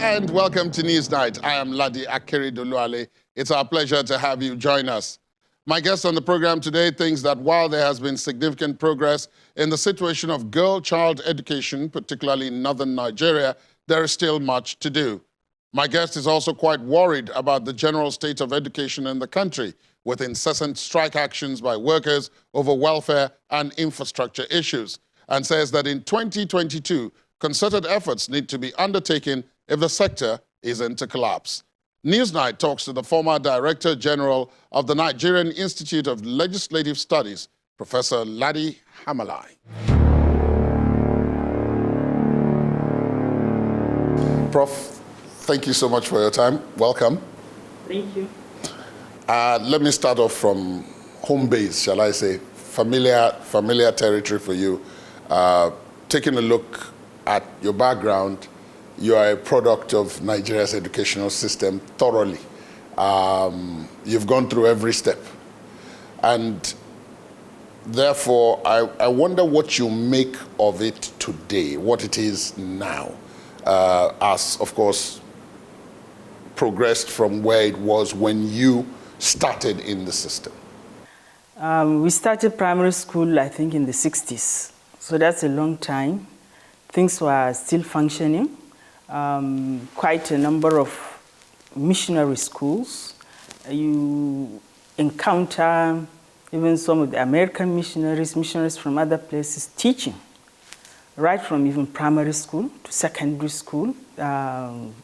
and welcome to Newsnight. I am Ladi Akeredoluale. It's our pleasure to have you join us. My guest on the program today thinks that while there has been significant progress in the situation of girl-child education, particularly in northern Nigeria, there is still much to do. My guest is also quite worried about the general state of education in the country, with incessant strike actions by workers over welfare and infrastructure issues, and says that in 2022, concerted efforts need to be undertaken if the sector isn't to collapse. Newsnight talks to the former Director General of the Nigerian Institute of Legislative Studies, Professor Ladi Hamalai. Prof, thank you so much for your time. Welcome. Thank you. Let me start off from home base, shall I say, familiar territory for you. Taking a look at your background, you are a product of Nigeria's educational system thoroughly. You've gone through every step. And therefore, I wonder what you make of it today, what it is now, as, of course, progressed from where it was when you started in the system. We started primary school, I think, in the 60s. So that's a long time. Things were still functioning. Quite a number of missionary schools. You encounter even some of the American missionaries from other places teaching, right from even primary school to secondary school.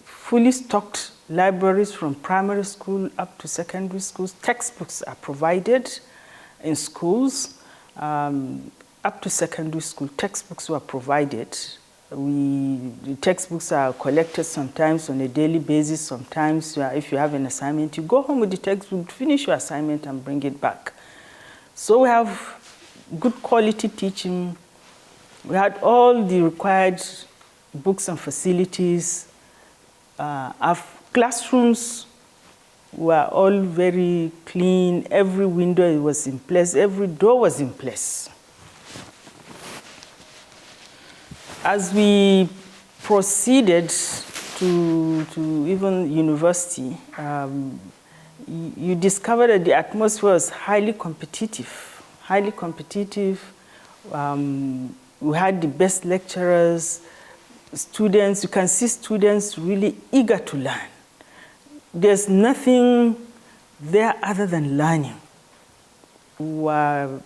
Fully stocked libraries from primary school up to secondary schools. Textbooks are provided in schools. Up to secondary school, textbooks were provided. The textbooks are collected sometimes on a daily basis. Sometimes, if you have an assignment, you go home with the textbook, finish your assignment, and bring it back. So we have good quality teaching. We had all the required books and facilities. Our classrooms were all very clean. Every window was in place. Every door was in place. As we proceeded to even university, you discover that the atmosphere was highly competitive. Highly competitive. We had the best lecturers, students. You can see students really eager to learn. There's nothing there other than learning. We were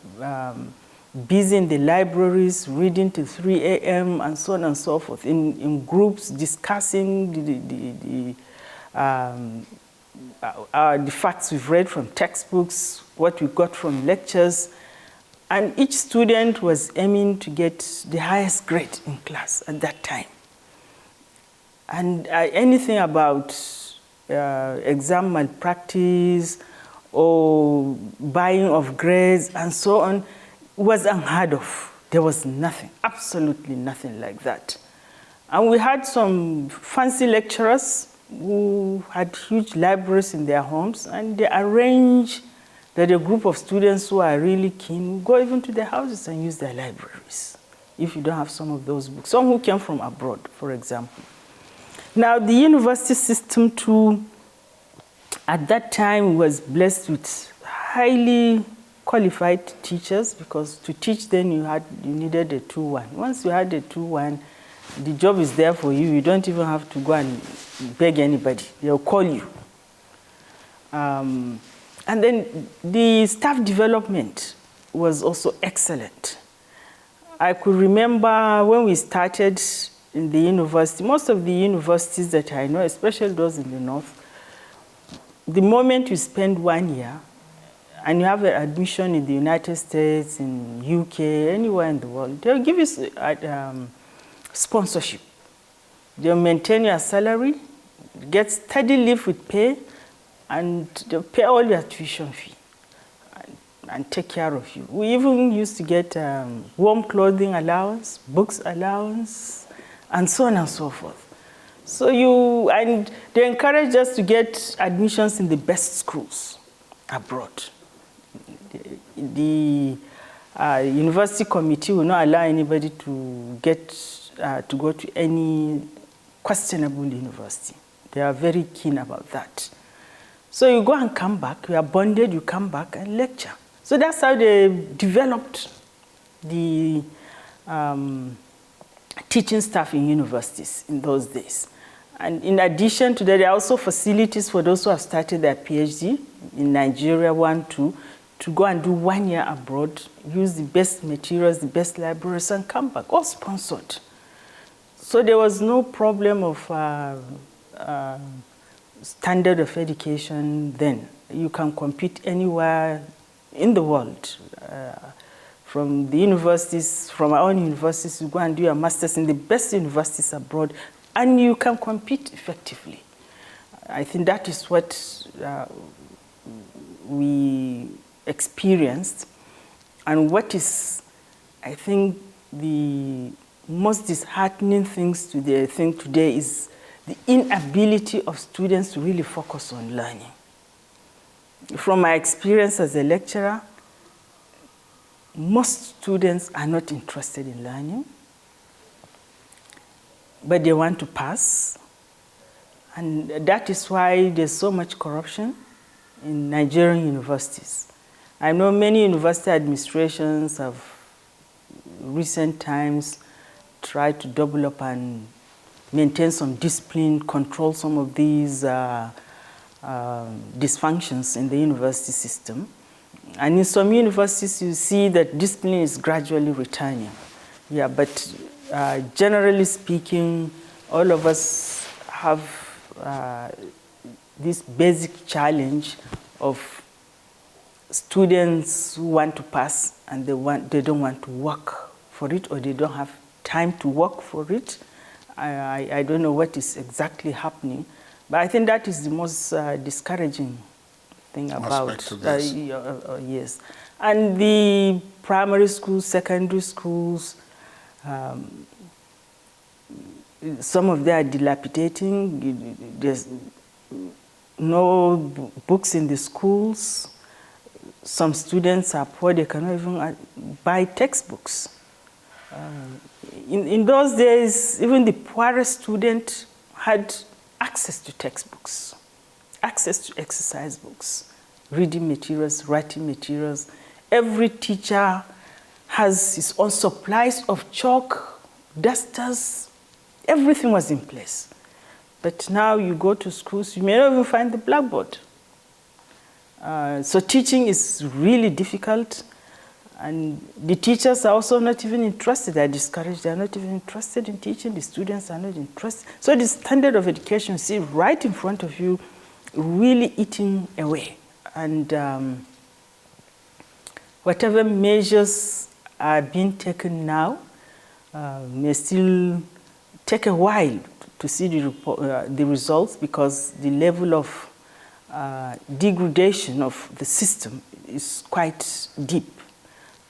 busy in the libraries, reading till 3 a.m. and so on and so forth, in groups discussing the facts we've read from textbooks, what we got from lectures, and each student was aiming to get the highest grade in class at that time. And anything about exam malpractice or buying of grades and so on was unheard of. There was nothing, absolutely nothing like that. And we had some fancy lecturers who had huge libraries in their homes, and they arranged that a group of students who are really keen go even to their houses and use their libraries, if you don't have some of those books. Some who came from abroad, for example. Now, the university system, too, at that time was blessed with highly qualified teachers, because to teach then you needed a 2-1. Once you had a 2-1, the job is there for you. You don't even have to go and beg anybody. They'll call you. And then the staff development was also excellent. I could remember when we started in the university, most of the universities that I know, especially those in the north, the moment you spend 1 year, and you have an admission in the United States, in UK, anywhere in the world, they'll give you sponsorship. They'll maintain your salary, get steady leave with pay, and they'll pay all your tuition fee and take care of you. We even used to get warm clothing allowance, books allowance, and so on and so forth. And they encourage us to get admissions in the best schools abroad. The university committee will not allow anybody to go to any questionable university. They are very keen about that. So you go and come back, you are bonded, you come back and lecture. So that's how they developed the teaching staff in universities in those days. And in addition to that, there are also facilities for those who have started their PhD in Nigeria, 1, 2, to go and do 1 year abroad, use the best materials, the best libraries, and come back, all sponsored. So there was no problem of standard of education then. You can compete anywhere in the world. From the universities, from our own universities, you go and do your master's in the best universities abroad, and you can compete effectively. I think that is what we experienced, and what is, I think, the most disheartening things today is the inability of students to really focus on learning. From my experience as a lecturer, most students are not interested in learning, but they want to pass. And that is why there's so much corruption in Nigerian universities. I know many university administrations have recent times tried to double up and maintain some discipline, control some of these dysfunctions in the university system. And in some universities, you see that discipline is gradually returning. Yeah, but generally speaking, all of us have this basic challenge of students who want to pass and they don't want to work for it, or they don't have time to work for it. I don't know what is exactly happening, but I think that is the most discouraging thing about yes. And the primary schools, secondary schools, some of them are dilapidating. There's no books in the schools. Some students are poor, they cannot even buy textbooks. In those days, even the poorest student had access to textbooks, access to exercise books, reading materials, writing materials. Every teacher has his own supplies of chalk, dusters, everything was in place. But now you go to schools, you may not even find the blackboard. So teaching is really difficult, and the teachers are also not even interested. They're discouraged. They're not even interested in teaching. The students are not interested. So the standard of education, see, right in front of you, really eating away. And whatever measures are being taken now may still take a while to see the results, because the level of degradation of the system is quite deep.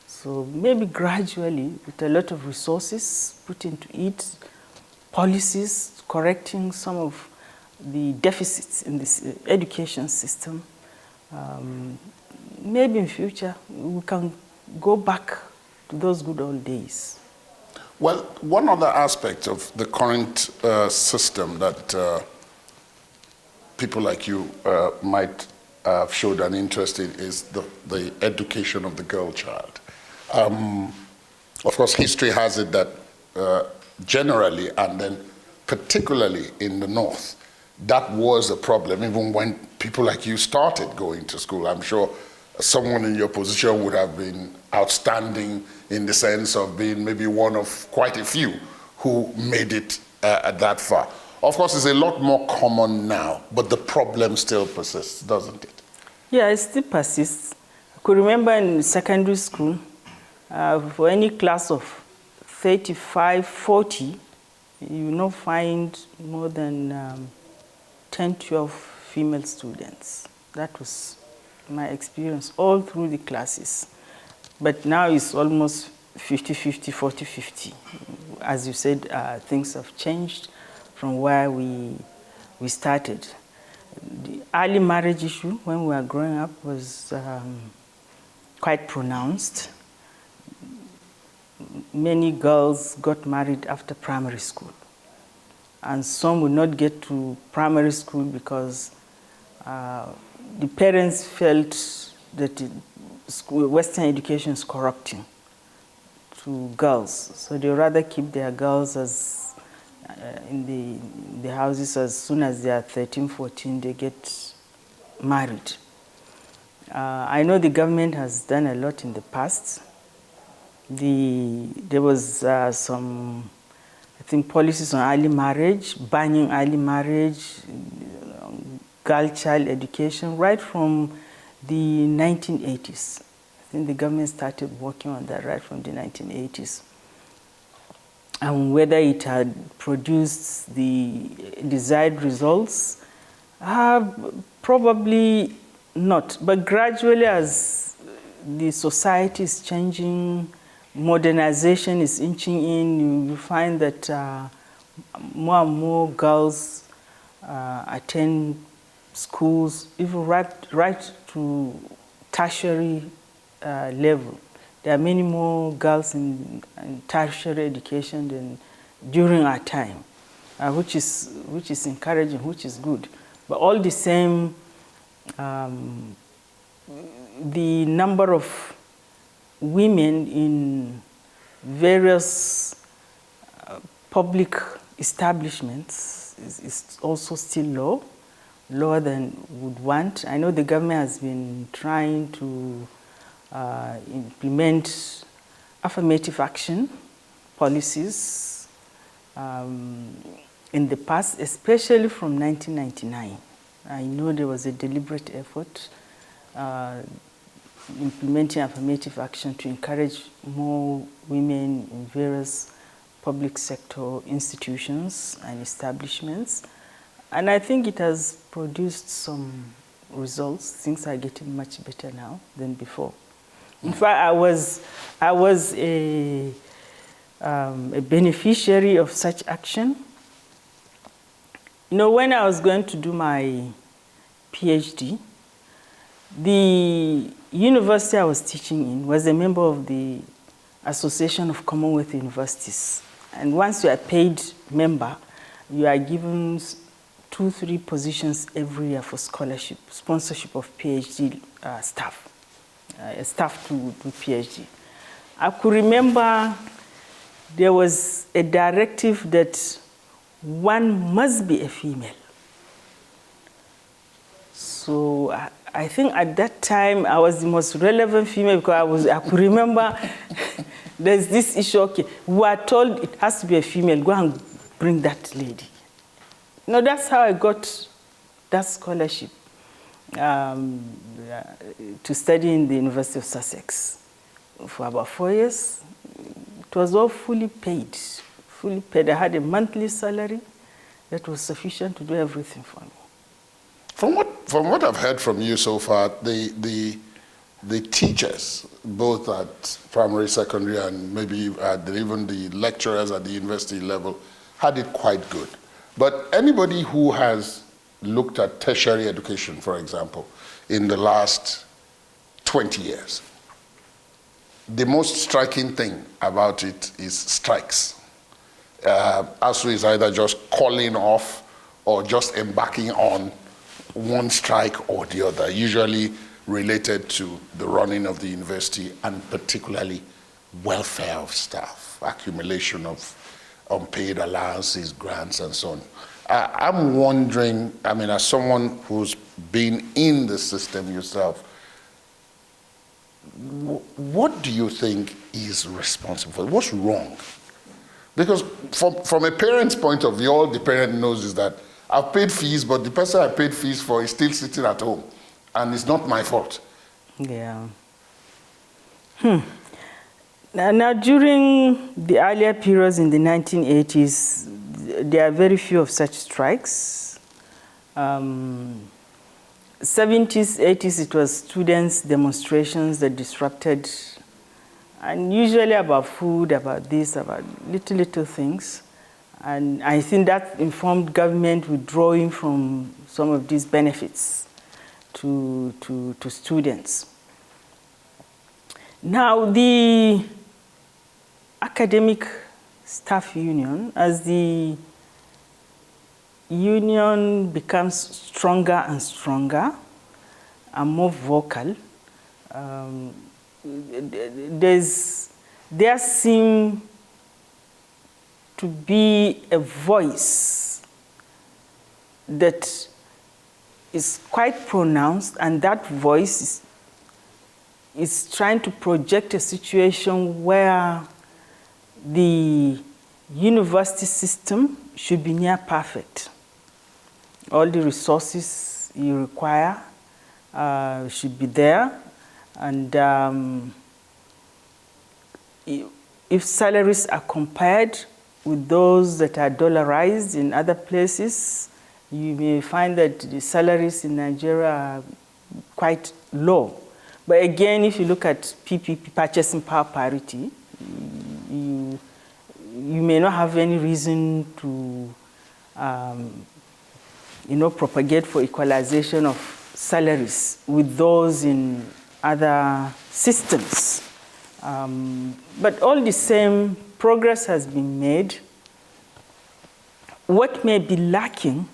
So maybe gradually, with a lot of resources put into it, policies correcting some of the deficits in this education system, maybe in future we can go back to those good old days. Well, one other aspect of the current system that people like you might have showed an interest in is the education of the girl child. Of course, history has it that generally, and then particularly in the North, that was a problem even when people like you started going to school. I'm sure someone in your position would have been outstanding in the sense of being maybe one of quite a few who made it that far. Of course, it's a lot more common now, but the problem still persists, doesn't it? Yeah, it still persists. I could remember in secondary school, for any class of 35, 40, you not find more than 10, 12 female students. That was my experience all through the classes. But now it's almost 50-50, 40-50. As you said, things have changed from where we started. The early marriage issue when we were growing up was quite pronounced. Many girls got married after primary school. and some would not get to primary school because the parents felt that Western education is corrupting to girls. So they rather keep their girls as in the houses as soon as they are 13, 14, they get married. I know the government has done a lot in the past. There was some, I think, policies on early marriage, banning early marriage, girl child education, right from the 1980s. I think the government started working on that right from the 1980s. And whether it had produced the desired results, probably not. But gradually, as the society is changing, modernization is inching in, you find that more and more girls attend schools, even right to tertiary level. There are many more girls in tertiary education than during our time, which is encouraging, which is good. But all the same, the number of women in various public establishments is also still low, lower than would want. I know the government has been trying to implement affirmative action policies in the past, especially from 1999. I know there was a deliberate effort implementing affirmative action to encourage more women in various public sector institutions and establishments. And I think it has produced some results. Things are getting much better now than before. In fact, I was a beneficiary of such action. You know, when I was going to do my PhD, the university I was teaching in was a member of the Association of Commonwealth Universities. And once you are a paid member, you are given 2-3 positions every year for scholarship, sponsorship of PhD staff. Staff to do PhD. I could remember there was a directive that one must be a female. So I think at that time I was the most relevant female because I could remember there's this issue, okay, we are told it has to be a female, go and bring that lady. You know, that's how I got that scholarship. To study in the University of Sussex for about 4 years. It was all fully paid. I had a monthly salary that was sufficient to do everything for me. From what I've heard from you so far, the teachers, both at primary, secondary, and maybe even the lecturers at the university level, had it quite good. But anybody who has looked at tertiary education, for example, in the last 20 years, the most striking thing about it is strikes. ASU is either just calling off or just embarking on one strike or the other, usually related to the running of the university and particularly welfare of staff, accumulation of unpaid allowances, grants, and so on. I'm wondering, I mean, as someone who's been in the system yourself, what do you think is responsible? What's wrong? Because from a parent's point of view, all the parent knows is that I've paid fees, but the person I paid fees for is still sitting at home, and it's not my fault. Yeah. Now, during the earlier periods in the 1980s, there are very few of such strikes. 70s, 80s, it was students' demonstrations that disrupted, and usually about food, about this, about little things. And I think that informed government withdrawing from some of these benefits to students. Now, the academic staff union, as the union becomes stronger and stronger and more vocal, there seems to be a voice that is quite pronounced, and that voice is trying to project a situation where the university system should be near perfect. All the resources you require should be there, and if salaries are compared with those that are dollarized in other places, you may find that the salaries in Nigeria are quite low. But again, if you look at PPP, purchasing power parity, you may not have any reason to propagate for equalization of salaries with those in other systems. But all the same, progress has been made. What may be lacking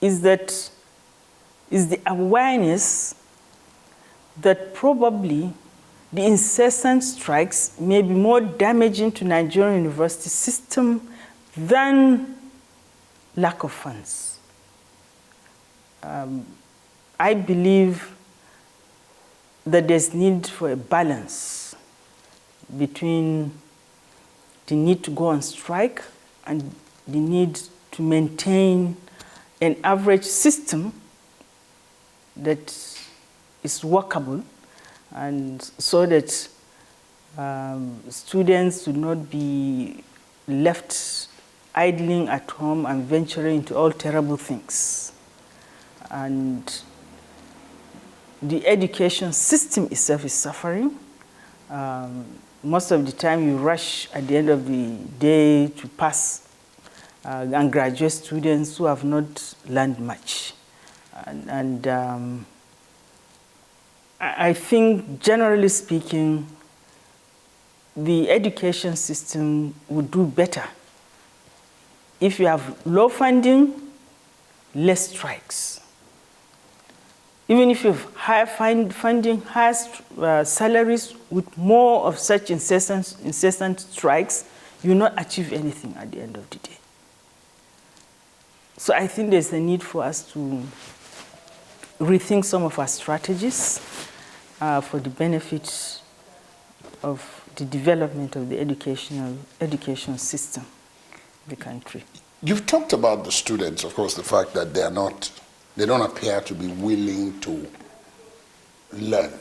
is the awareness that probably the incessant strikes may be more damaging to Nigerian university system than lack of funds. I believe that there's need for a balance between the need to go on strike and the need to maintain an average system that is workable, and so that students would not be left idling at home and venturing into all terrible things. And the education system itself is suffering. Most of the time you rush at the end of the day to pass and graduate students who have not learned much. And I think, generally speaking, the education system would do better if you have low funding, less strikes. Even if you have higher funding, higher salaries, with more of such incessant strikes, you will not achieve anything at the end of the day. So I think there's a need for us to rethink some of our strategies for the benefit of the development of the education system in the country. You've talked about the students, of course, the fact that they don't appear to be willing to learn.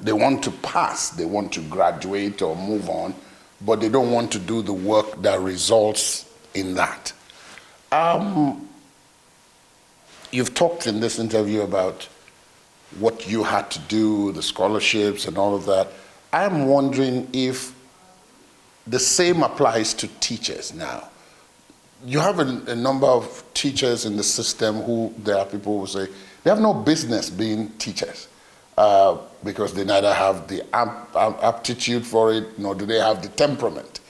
They want to pass, they want to graduate or move on, but they don't want to do the work that results in that. You've talked in this interview about what you had to do, the scholarships and all of that. I'm wondering if the same applies to teachers now. You have a number of teachers in the system who, there are people who say, they have no business being teachers because they neither have the aptitude for it, nor do they have the temperament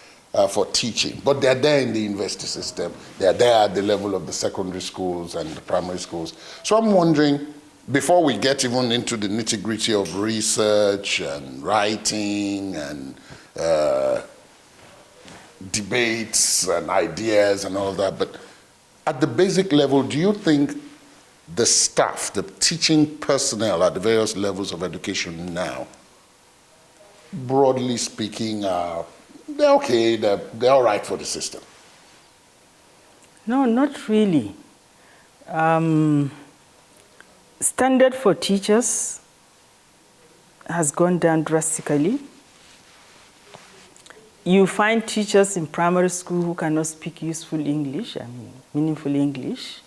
for teaching. But they're there in the university system. They're there at the level of the secondary schools and the primary schools. So I'm wondering, before we get even into the nitty-gritty of research and writing and debates and ideas and all that, but at the basic level, do you think the staff, the teaching personnel at the various levels of education now, broadly speaking, they're okay, they're all right for the system? No, not really. Standard for teachers has gone down drastically. You find teachers in primary school who cannot speak useful English, meaningful English,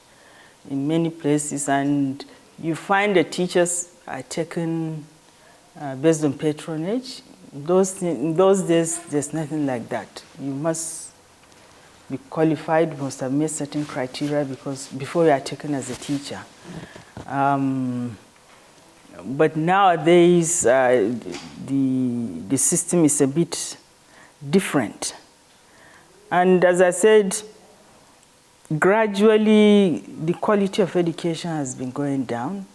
in many places, and you find that teachers are taken based on patronage. In those days, there's nothing like that. You must be qualified, you must have met certain criteria before you are taken as a teacher. But nowadays, the system is a bit different. And as I said, gradually the quality of education has been going down.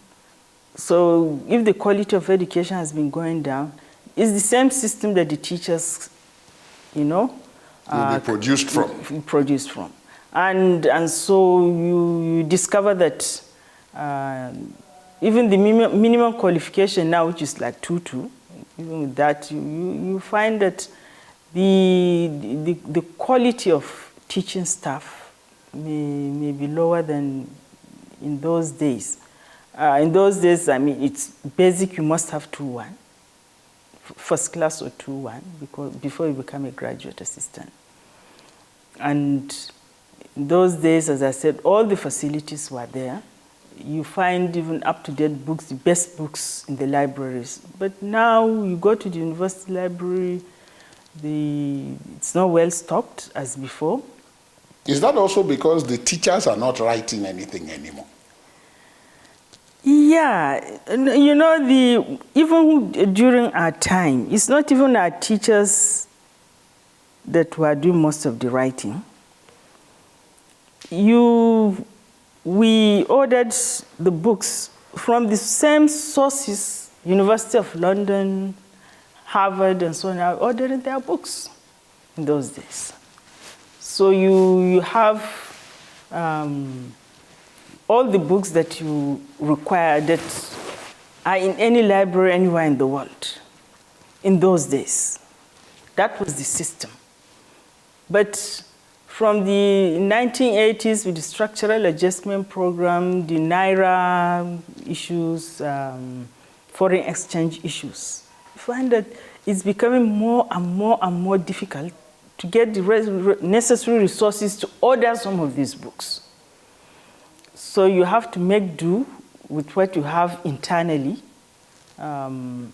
So if the quality of education has been going down, it's the same system that the teachers, will be produced from. And so you discover that even the minimum qualification now, which is like 2-2, even with that, you find that the quality of teaching staff may be lower than in those days. In those days, I mean, it's basic, you must have 2-1, first class or 2-1, before you become a graduate assistant. And in those days, as I said, all the facilities were there. You find even up-to-date books, the best books in the libraries. But now you go to the university library, it's not well stocked as before. Is that also because the teachers are not writing anything anymore? Yeah, you know, even during our time, it's not even our teachers that were doing most of the writing. We ordered the books from the same sources, University of London, Harvard, and so on, are ordering their books in those days. So you have all the books that you require that are in any library anywhere in the world in those days. That was the system. But from the 1980s with the structural adjustment program, the Naira issues, foreign exchange issues, you find that it's becoming more and more and more difficult to get the necessary resources to order some of these books. So you have to make do with what you have internally, and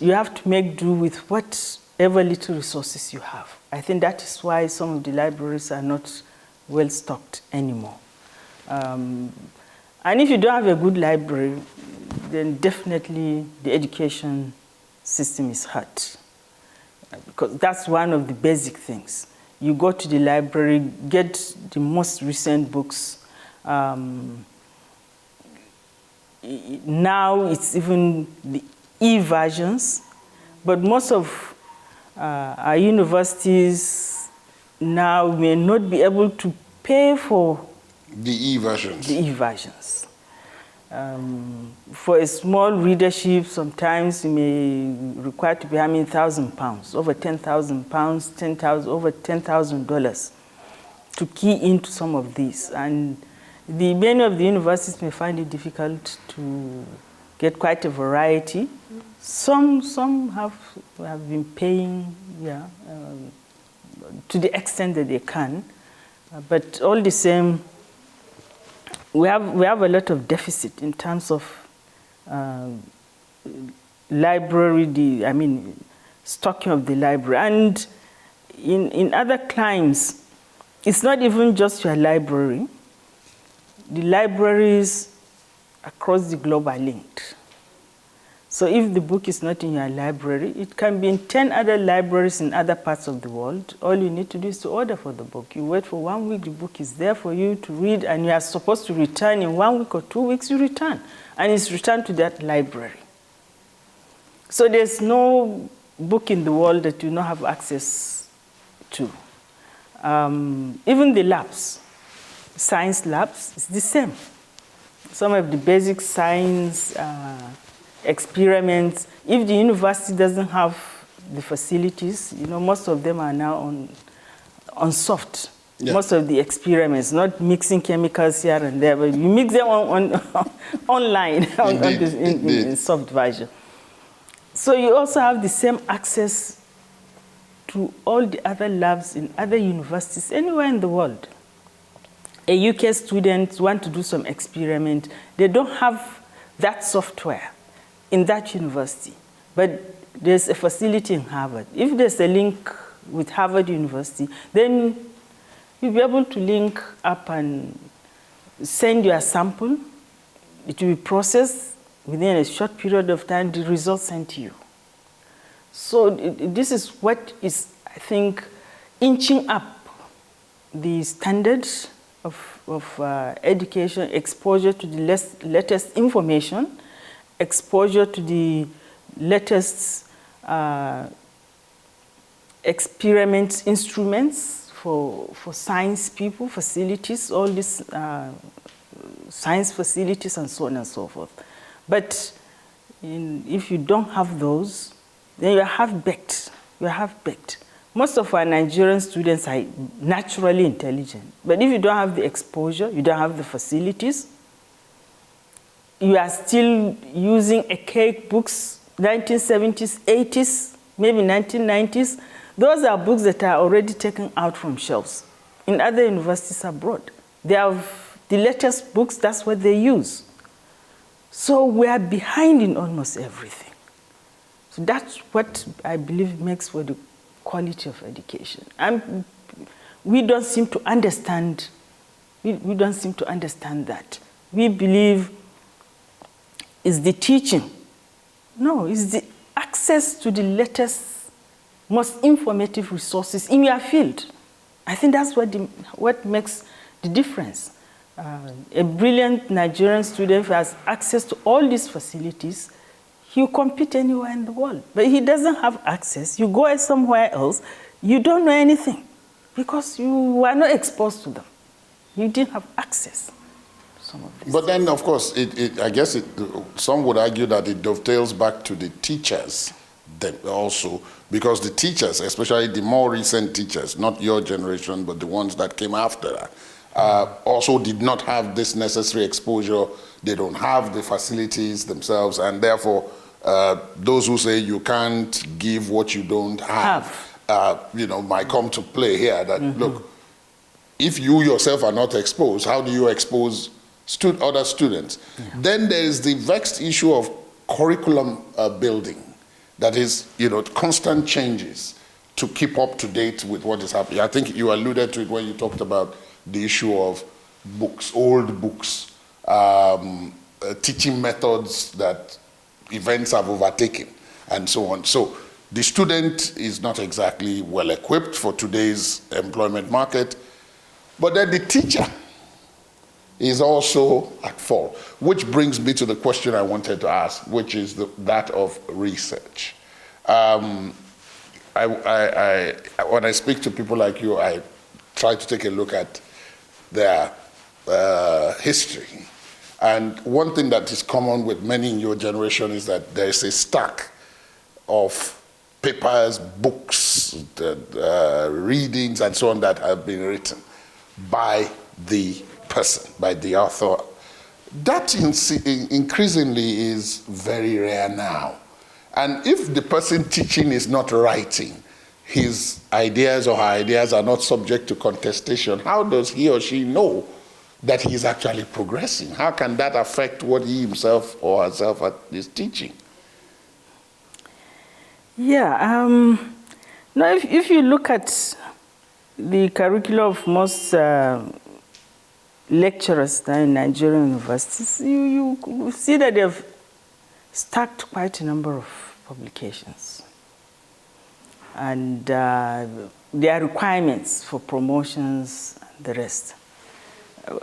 you have to make do with whatever little resources you have. I think that is why some of the libraries are not well stocked anymore. And if you don't have a good library, then definitely the education system is hurt, because that's one of the basic things. You go to the library, get the most recent books. Now it's even the e-versions, but most of our universities now may not be able to pay for the e-versions. For a small readership, sometimes you may require to be having £1,000, over £10,000, over $10,000 to key into some of these. And many of the universities may find it difficult to get quite a variety. Some have been paying, to the extent that they can, but all the same, we have a lot of deficit in terms of library, stocking of the library. And in other climes, it's not even just your library. The libraries across the globe are linked. So if the book is not in your library, it can be in 10 other libraries in other parts of the world. All you need to do is to order for the book. You wait for 1 week, the book is there for you to read, and you are supposed to return in 1 week or 2 weeks, you return. And it's returned to that library. So there's no book in the world that you don't have access to. Even the labs, science labs, it's the same. Some of the basic science experiments, if the university doesn't have the facilities, most of them are now on soft. Yeah. Most of the experiments, not mixing chemicals here and there, but you mix them online in soft version. So you also have the same access to all the other labs in other universities anywhere in the world. A UK student want to do some experiment, they don't have that software in that university, but there's a facility in Harvard. If there's a link with Harvard University, then you'll be able to link up and send your sample. It will be processed within a short period of time, the results sent to you. So this is what is, I think, inching up the standards of education, exposure to the latest information, exposure to the latest experiments, instruments for science people, facilities, all these science facilities and so on and so forth. But if you don't have those, then you're half-baked. You're half-baked. Most of our Nigerian students are naturally intelligent. But if you don't have the exposure, you don't have the facilities, you are still using archaic books, 1970s, 80s, maybe 1990s. Those are books that are already taken out from shelves in other universities abroad. They have the latest books, that's what they use. So we are behind in almost everything. So that's what I believe makes for the quality of education. And we don't seem to understand, we don't seem to understand that. We believe it's the teaching. No, it's the access to the latest, most informative resources in your field. I think that's what makes the difference. A brilliant Nigerian student who has access to all these facilities, he'll compete anywhere in the world. But he doesn't have access. You go somewhere else, you don't know anything because you were not exposed to them. You didn't have access to some of this. But then, of course, I guess some would argue that it dovetails back to the teachers also, because the teachers, especially the more recent teachers, not your generation, but the ones that came after that, also did not have this necessary exposure. They don't have the facilities themselves, and therefore, those who say you can't give what you don't have, might come to play here. That look, if you yourself are not exposed, how do you expose other students? Yeah. Then there is the vexed issue of curriculum building. That is, constant changes to keep up to date with what is happening. I think you alluded to it when you talked about the issue of books, old books, teaching methods that events have overtaken, and so on. So the student is not exactly well equipped for today's employment market, but then the teacher is also at fault, which brings me to the question I wanted to ask, which is that of research. When I speak to people like you, I try to take a look at their history. And one thing that is common with many in your generation is that there is a stack of papers, books, readings, and so on that have been written by the person, by the author. That increasingly is very rare now. And if the person teaching is not writing, his ideas or her ideas are not subject to contestation, how does he or she know that he is actually progressing? How can that affect what he himself or herself is teaching? Yeah, now if you look at the curriculum of most lecturers in Nigerian universities, you see that they've stacked quite a number of publications. And there are requirements for promotions and the rest.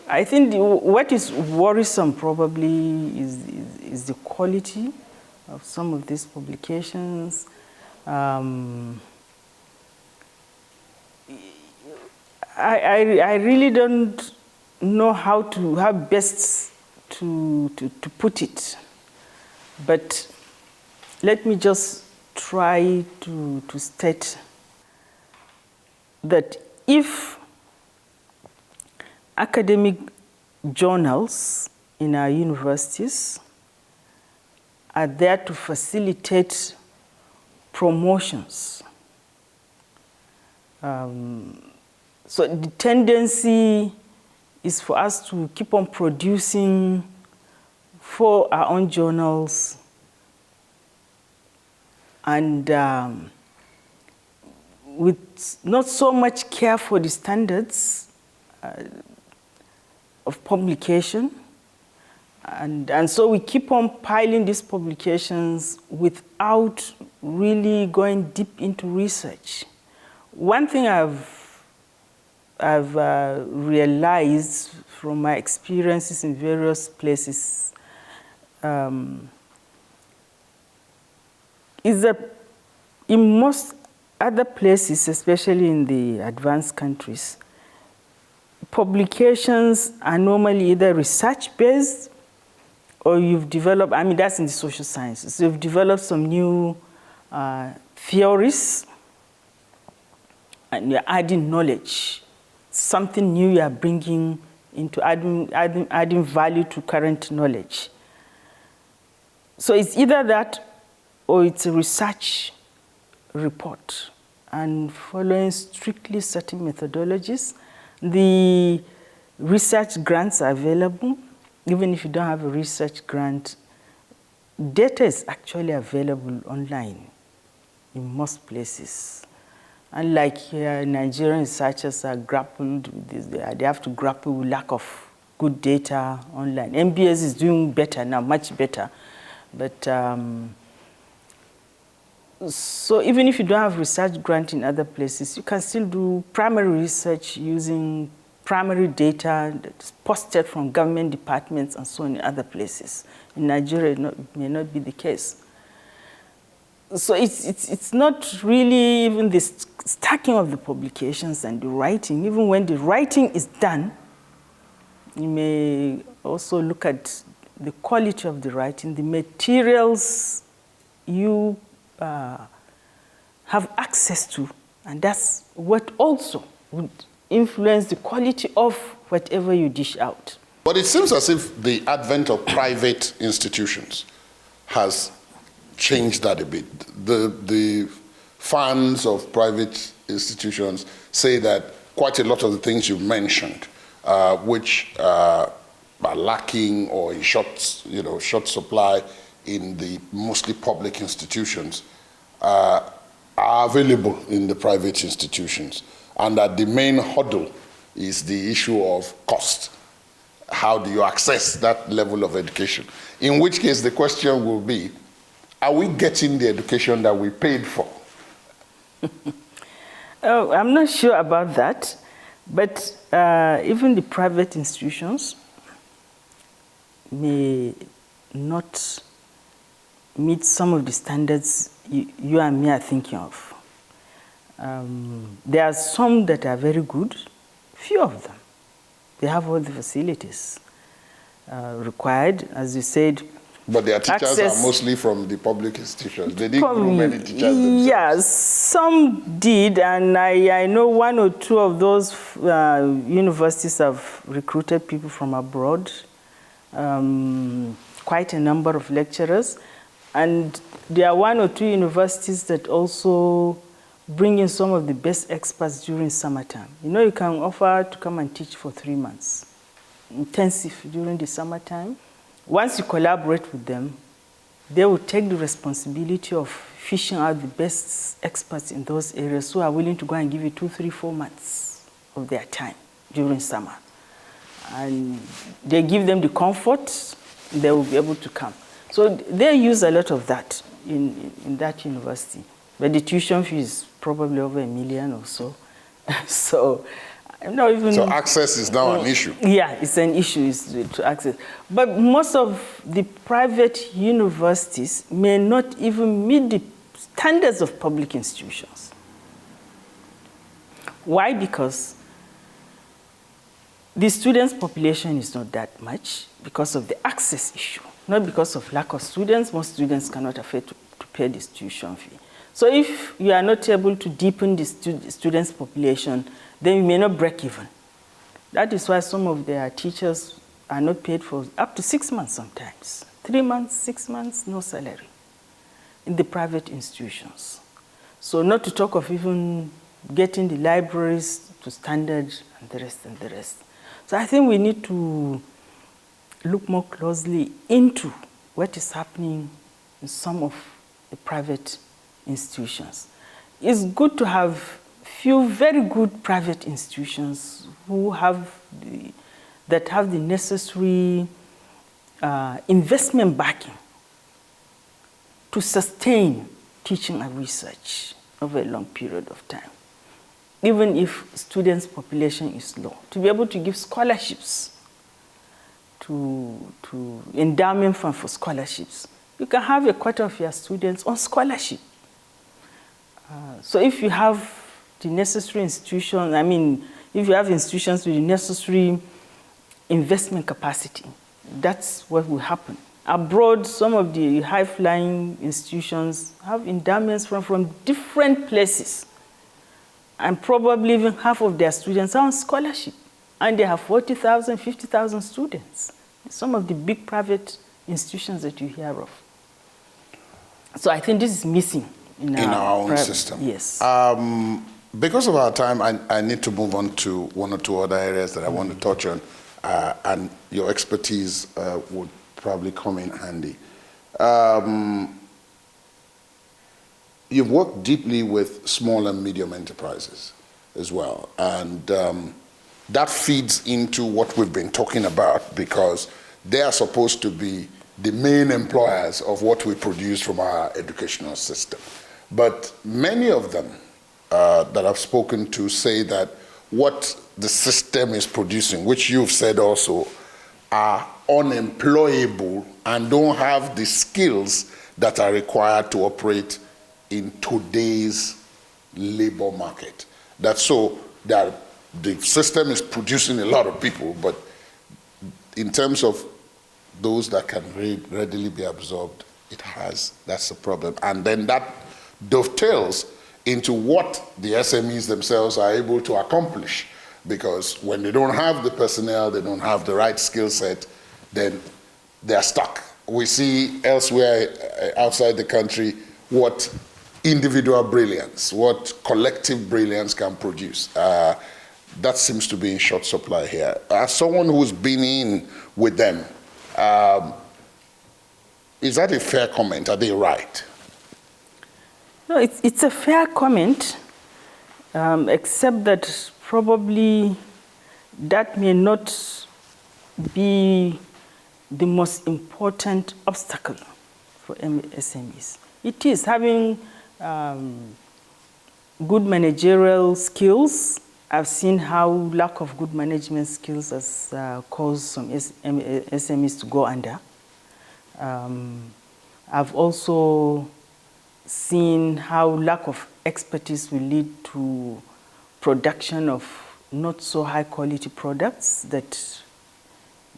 I think what is worrisome probably is the quality of some of these publications. I really don't know how best to put it, but let me just try to state that if academic journals in our universities are there to facilitate promotions, so the tendency is for us to keep on producing for our own journals and with not so much care for the standards of publication. And so we keep on piling these publications without really going deep into research. One thing I've I've realized from my experiences in various places is that in most other places, especially in the advanced countries, publications are normally either research-based or you've developed, I mean, that's in the social sciences. You've developed some new theories and you're adding knowledge, something new you're bringing into adding value to current knowledge. So it's either that or it's a research report and following strictly certain methodologies. The research grants are available. Even if you don't have a research grant, data is actually available online in most places. Unlike here, Nigerian researchers are grappled with this. They have to grapple with lack of good data online. MBS is doing better now, much better. But so even if you don't have research grant in other places, you can still do primary research using primary data that's posted from government departments and so on in other places. In Nigeria, it may not be the case. So it's not really even the stacking of the publications and the writing. Even when the writing is done, you may also look at the quality of the writing, the materials you have access to, and that's what also would influence the quality of whatever you dish out. But it seems as if the advent of private institutions has changed that a bit. The fans of private institutions say that quite a lot of the things you mentioned, which are lacking or in short supply in the mostly public institutions, are available in the private institutions, and that the main hurdle is the issue of cost. How do you access that level of education? In which case the question will be, are we getting the education that we paid for? Oh, I'm not sure about that, but even the private institutions may not meet some of the standards you and me are thinking of. There are some that are very good, few of them. They have all the facilities required, as you said. But their teachers are mostly from the public institutions. They didn't groom many teachers themselves. Yes, some did, and I know one or two of those universities have recruited people from abroad, quite a number of lecturers. And there are one or two universities that also bring in some of the best experts during summertime. You know, you can offer to come and teach for 3 months, intensive during the summertime. Once you collaborate with them, they will take the responsibility of fishing out the best experts in those areas who are willing to go and give you 2, 3, 4 months of their time during summer. And they give them the comfort, they will be able to come. So they use a lot of that in that university. But the tuition fee is probably over $1 million or so. So access is now an issue. Yeah, it's an issue is to access. But most of the private universities may not even meet the standards of public institutions. Why? Because the students' population is not that much because of the access issue, not because of lack of students. Most students cannot afford to pay this tuition fee. So if you are not able to deepen the students' population, then you may not break even. That is why some of their teachers are not paid for up to 6 months sometimes. 3 months, 6 months, no salary in the private institutions. So not to talk of even getting the libraries to standard and the rest and the rest. So I think we need to look more closely into what is happening in some of the private institutions. It's good to have few very good private institutions who have that have the necessary investment backing to sustain teaching and research over a long period of time. even if students' population is low, to be able to give scholarships, to endowment fund for scholarships. You can have a quarter of your students on scholarship. So if you have the necessary institutions, I mean, if you have institutions with the necessary investment capacity, that's what will happen. Abroad, some of the high-flying institutions have endowments from different places. And probably even half of their students are on scholarship. And they have 40,000, 50,000 students. Some of the big private institutions that you hear of. So I think this is missing in our own system. Yes. Because of our time, I need to move on to one or two other areas that I want to touch on. And your expertise would probably come in handy. You've worked deeply with small and medium enterprises as well. And that feeds into what we've been talking about, because they are supposed to be the main employers of what we produce from our educational system. But many of them that I've spoken to say that what the system is producing, which you've said also, are unemployable and don't have the skills that are required to operate in today's labor market. That's so that the system is producing a lot of people, but in terms of those that can readily be absorbed, that's the problem. And then that dovetails into what the SMEs themselves are able to accomplish. Because when they don't have the personnel, they don't have the right skill set, then they're stuck. We see elsewhere outside the country what individual brilliance, what collective brilliance can produce. That seems to be in short supply here. As someone who's been in with them, is that a fair comment? Are they right? No, it's a fair comment, except that probably that may not be the most important obstacle for SMEs. It is having good managerial skills. I've seen how lack of good management skills has caused some SMEs to go under. I've also seen how lack of expertise will lead to production of not so high quality products that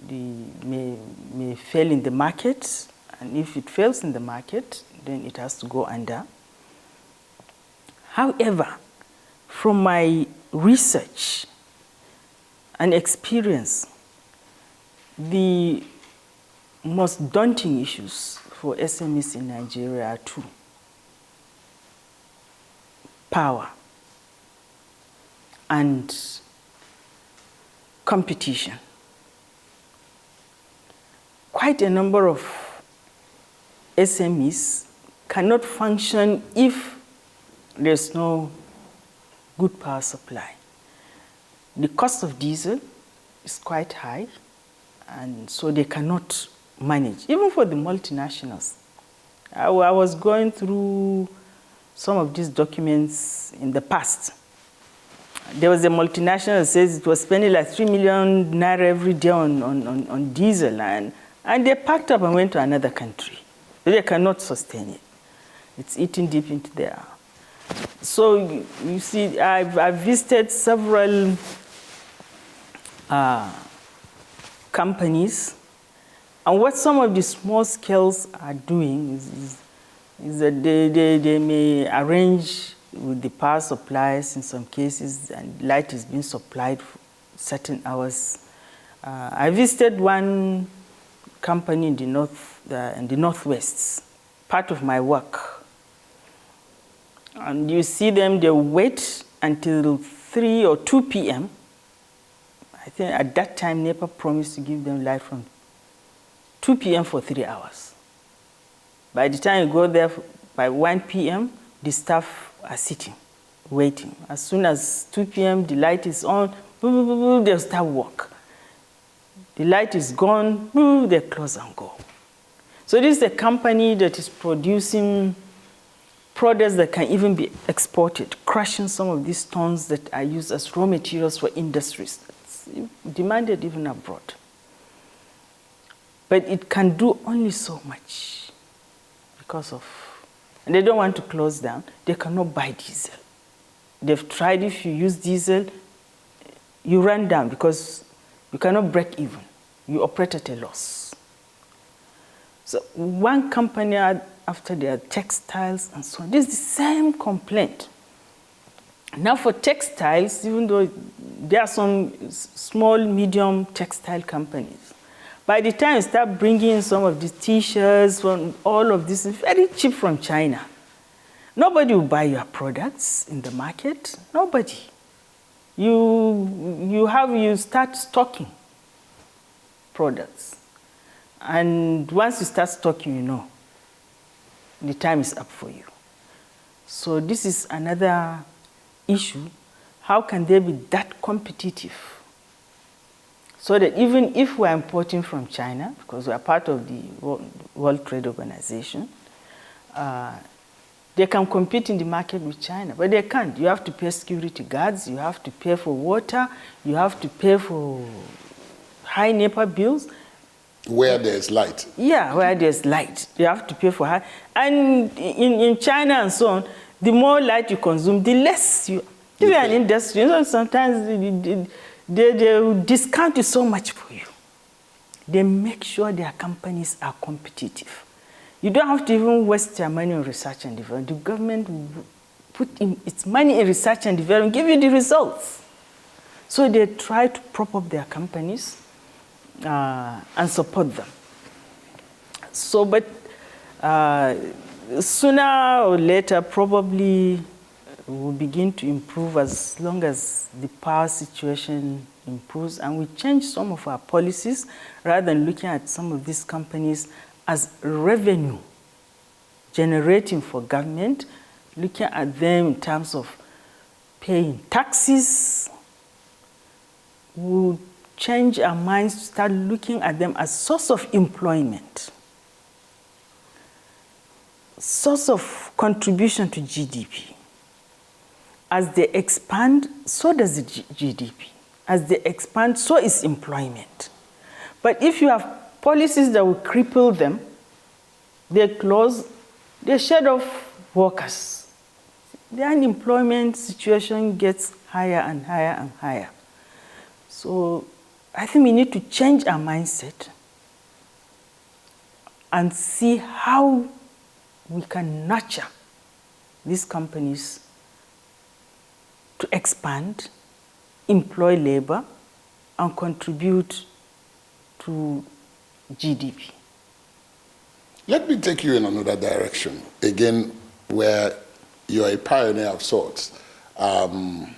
may fail in the market. And if it fails in the market, then it has to go under. However, from my research and experience, the most daunting issues for SMEs in Nigeria are two: power and competition. Quite a number of SMEs cannot function if there's no good power supply. The cost of diesel is quite high, and so they cannot manage, even for the multinationals. I was going through some of these documents in the past. There was a multinational that says it was spending like 3 million naira every day on diesel, and they packed up and went to another country. They cannot sustain it. It's eating deep into there. So you see, I've visited several companies, and what some of the small scales are doing is that they may arrange with the power suppliers in some cases, and light is being supplied for certain hours. I visited one company in the northwest, part of my work. And you see them, they wait until 3 or 2 p.m. I think at that time, NEPA promised to give them light from 2 p.m. for 3 hours. By the time you go there, by 1 p.m., the staff are sitting, waiting. As soon as 2 p.m., the light is on, they'll start work. The light is gone, they close and go. So this is a company that is producing products that can even be exported, crushing some of these stones that are used as raw materials for industries. It's demanded even abroad. But it can do only so much because of, and they don't want to close down. They cannot buy diesel. They've tried, if you use diesel, you run down because you cannot break even. You operate at a loss. So one company after their textiles and so on, this is the same complaint. Now for textiles, even though there are some small, medium textile companies, by the time you start bringing in some of these T-shirts, from all of this, is very cheap from China. Nobody will buy your products in the market. Nobody. You start stocking products. And once you start stocking, you know, the time is up for you. So this is another issue. How can they be that competitive? So that even if we're importing from China, because we're part of the World Trade Organization, they can compete in the market with China, but they can't. You have to pay security guards, you have to pay for water, you have to pay for high NEPA bills. Where there's light. Yeah, where there's light. You have to pay for high. And in China and so on, the more light you consume, the less you... If you're an industry, you know, sometimes they discount it so much for you. They make sure their companies are competitive. You don't have to even waste your money on research and development. The government will put in its money in research and development, give you the results. So they try to prop up their companies and support them. So, but sooner or later, probably will begin to improve as long as the power situation improves and we change some of our policies rather than looking at some of these companies as revenue generating for government, looking at them in terms of paying taxes. We'll change our minds to start looking at them as source of employment, source of contribution to GDP. As they expand, so does the GDP. As they expand, so is employment. But if you have policies that will cripple them, they close, they shed off workers. The unemployment situation gets higher and higher and higher. So I think we need to change our mindset and see how we can nurture these companies to expand, employ labor, and contribute to GDP. Let me take you in another direction, again, where you're a pioneer of sorts, and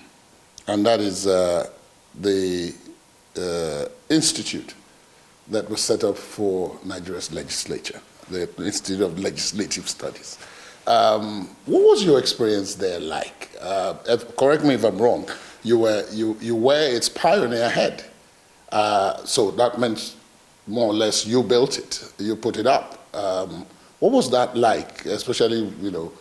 that is the institute that was set up for Nigeria's legislature, the Institute of Legislative Studies. What was your experience there like? Correct me if I'm wrong. You were its pioneer head. So that meant more or less you built it, you put it up. What was that like, especially, you know,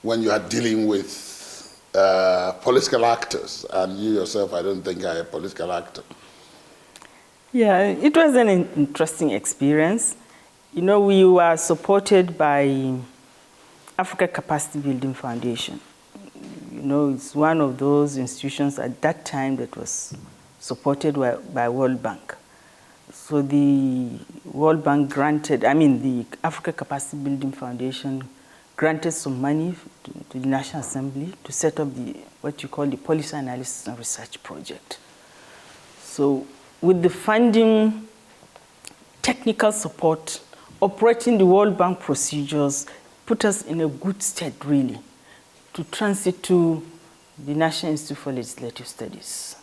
when you are dealing with political actors, and you yourself, I don't think are a political actor. Yeah, it was an interesting experience. You know, we were supported by Africa Capacity Building Foundation. You know, it's one of those institutions at that time that was supported by World Bank. So the World Bank granted, I mean, the Africa Capacity Building Foundation granted some money to the National Assembly to set up what you call the Policy Analysis and Research Project. So with the funding, technical support, operating the World Bank procedures, put us in a good state, really, to transit to the National Institute for Legislative Studies.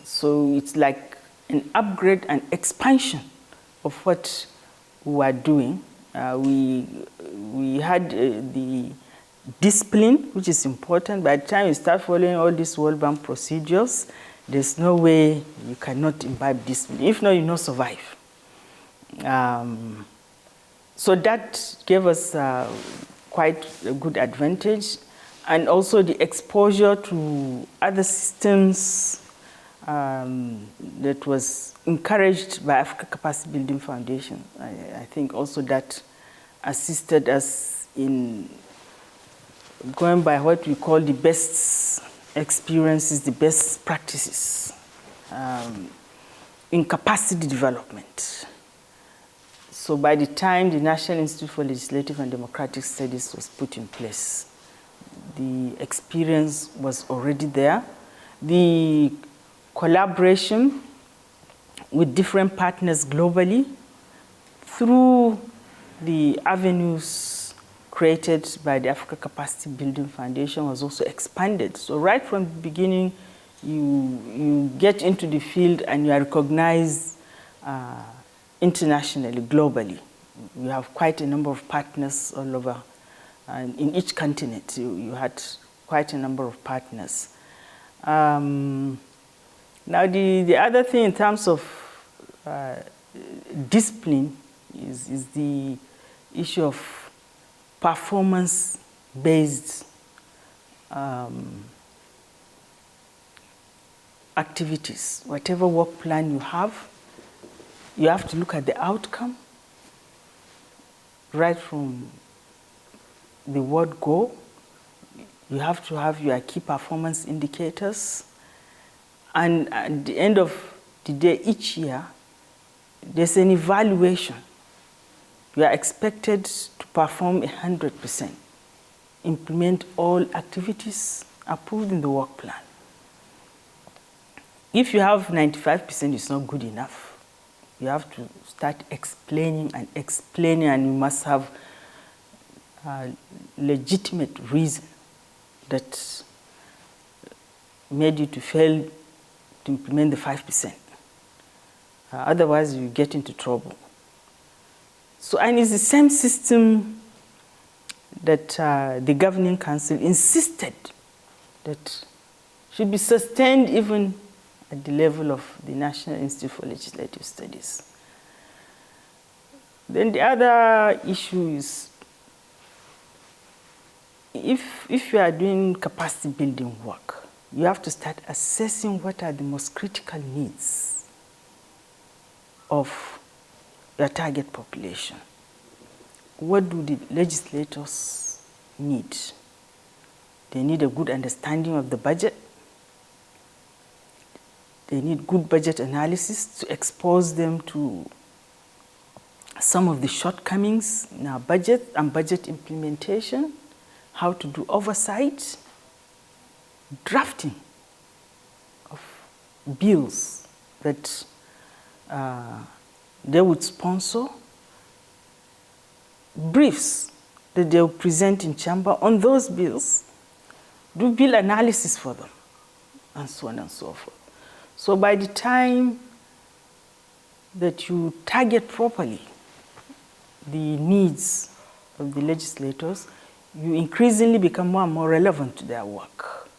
So it's like an upgrade and expansion of what we were doing. We had the discipline, which is important. By the time you start following all these World Bank procedures, there's no way you cannot imbibe discipline. If not, you not survive. So that gave us quite a good advantage. And also the exposure to other systems that was encouraged by Africa Capacity Building Foundation. I think also that assisted us in going by what we call the best experiences, the best practices in capacity development. So by the time the National Institute for Legislative and Democratic Studies was put in place, the experience was already there. The collaboration with different partners globally through the avenues created by the Africa Capacity Building Foundation was also expanded. So right from the beginning, you get into the field and you are recognized internationally, globally. You have quite a number of partners all over. And in each continent, you had quite a number of partners. Now, the other thing in terms of discipline is the issue of performance-based activities. Whatever work plan you have to look at the outcome right from the word go. You have to have your key performance indicators. And at the end of the day, each year, there's an evaluation. You are expected to perform 100%, implement all activities approved in the work plan. If you have 95%, it's not good enough. You have to start explaining, and you must have a legitimate reason that made you to fail to implement the 5%. Otherwise, you get into trouble. So, and it's the same system that the Governing Council insisted that should be sustained even at the level of the National Institute for Legislative Studies. Then the other issue is if you are doing capacity building work, you have to start assessing what are the most critical needs of your target population. What do the legislators need? They need a good understanding of the budget. They need good budget analysis to expose them to some of the shortcomings in our budget and budget implementation, how to do oversight, drafting of bills that they would sponsor, briefs that they will present in chamber on those bills, do bill analysis for them, and so on and so forth. So by the time that you target properly the needs of the legislators, you increasingly become more and more relevant to their work.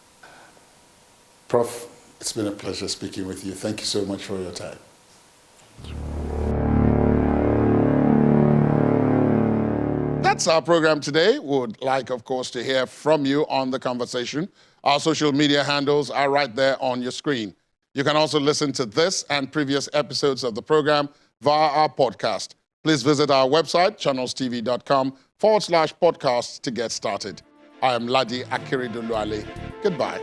Prof, it's been a pleasure speaking with you. Thank you so much for your time. That's our program today. We would like, of course, to hear from you on the conversation. Our social media handles are right there on your screen. You can also listen to this and previous episodes of the program via our podcast. Please visit our website, channelstv.com/podcasts to get started. I am Ladi Akeredoluale. Goodbye.